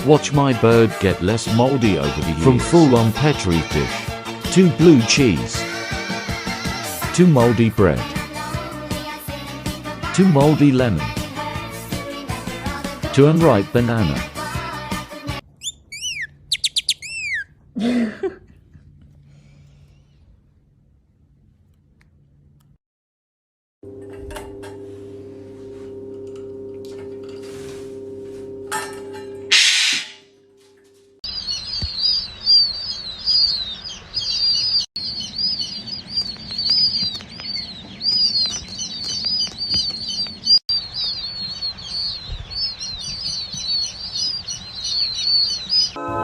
Watch my bird get less moldy over the years. From full-on Petri fish to blue cheese to moldy bread to moldy lemon to unripe banana.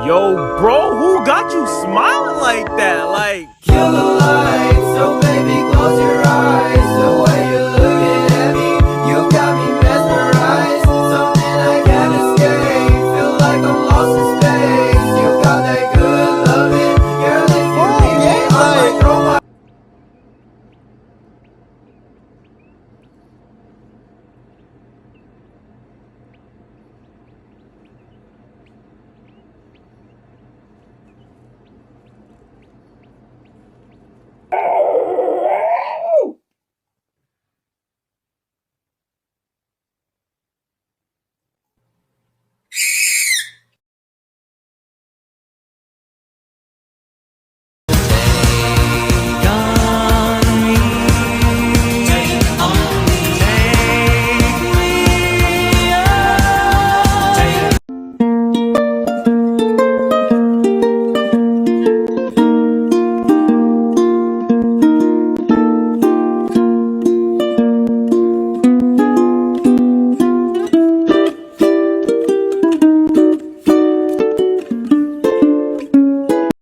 Yo, bro, who got you smiling like that? Like, kill the lights, so baby, close your eyes. The way you're looking at me, you got me mesmerized. Something I can't escape, feel like I'm lost in space. You got that good loving, girl, if you leave me, I might throw my...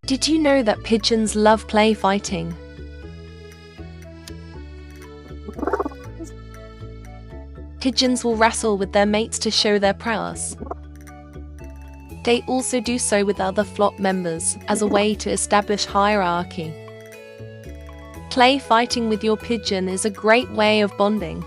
Did you know that pigeons love play fighting? Pigeons will wrestle with their mates to show their prowess. They also do so with other flock members as a way to establish hierarchy. Play fighting with your pigeon is a great way of bonding.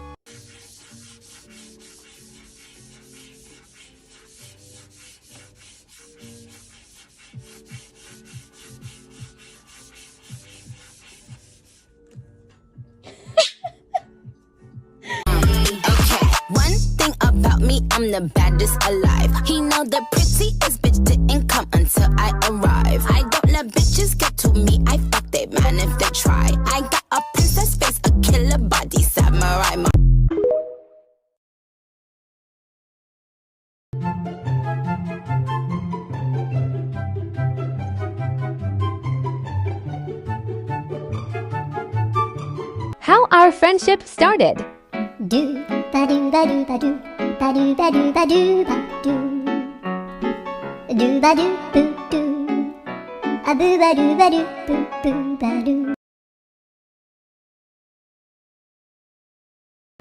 I'm the baddest alive. He know the prettiest bitch didn't come until I arrive. I don't let bitches get to me. I fuck they man if they try. I got a princess face, a killer body, samurai. How our friendship started. Do ba do ba do ba do ba do ba do ba do ba do ba do boo doo a boo ba do ba do boo boo ba do.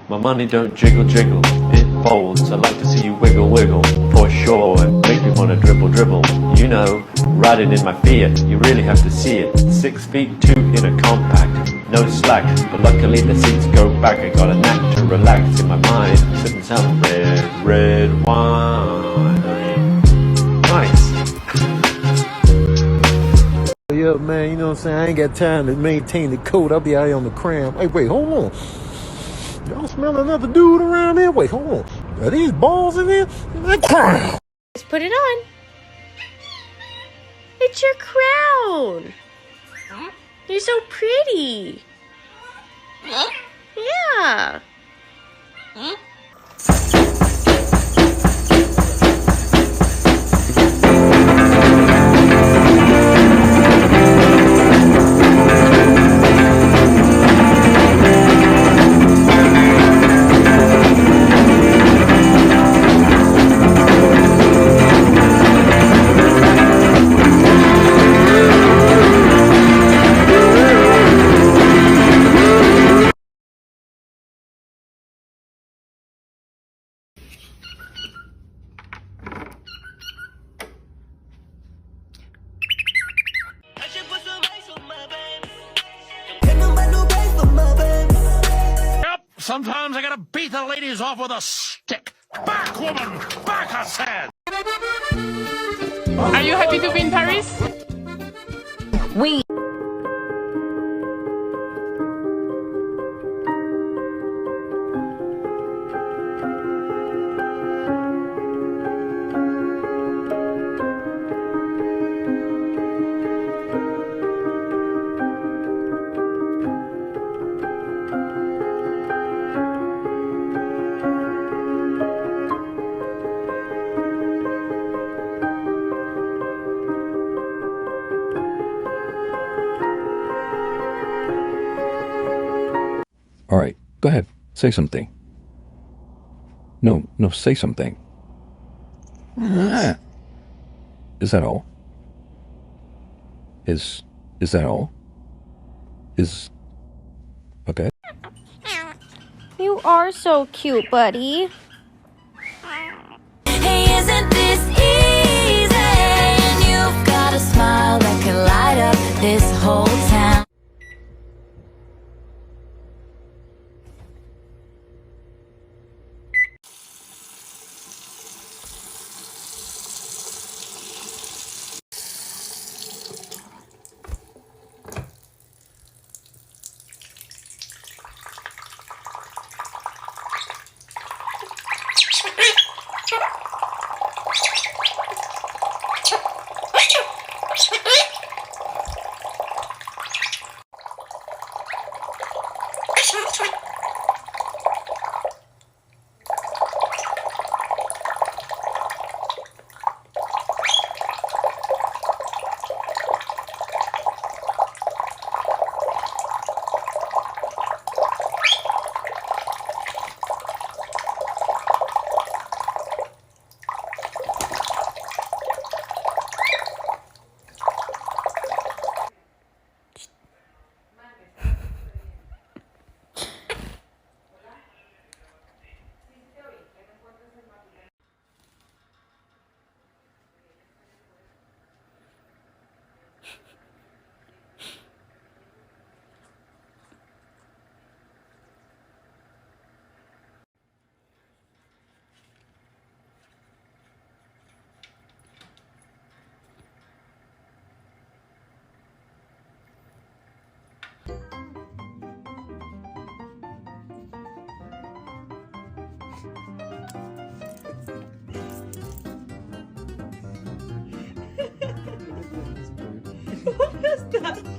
My money don't jiggle jiggle, it folds. I like to see you wiggle wiggle for sure, and make me wanna dribble dribble. You know, riding in my Fiat, you really have to see it. 6'2" in a compact, no slack, but luckily the seats go back. I got a knack to relax in my mind, sipping some red wine. Nice. Yeah, man, you know what I'm saying? I ain't got time to maintain the code. I'll be out here on the cram. Hey, wait, hold on. Y'all smell another dude around here? Wait, hold on. Are these balls in here? Cram. Just put it on. It's your crown. You're so pretty. Yeah. Sometimes I gotta beat the ladies off with a stick. Back, woman! Back, I said! Are you happy to be in Paris? We All right, go ahead. Say something. No, say something. Is that all? Is that all? Okay. You are so cute, buddy. Hey, isn't this easy? And you've got a smile that can light up this whole town. What is that?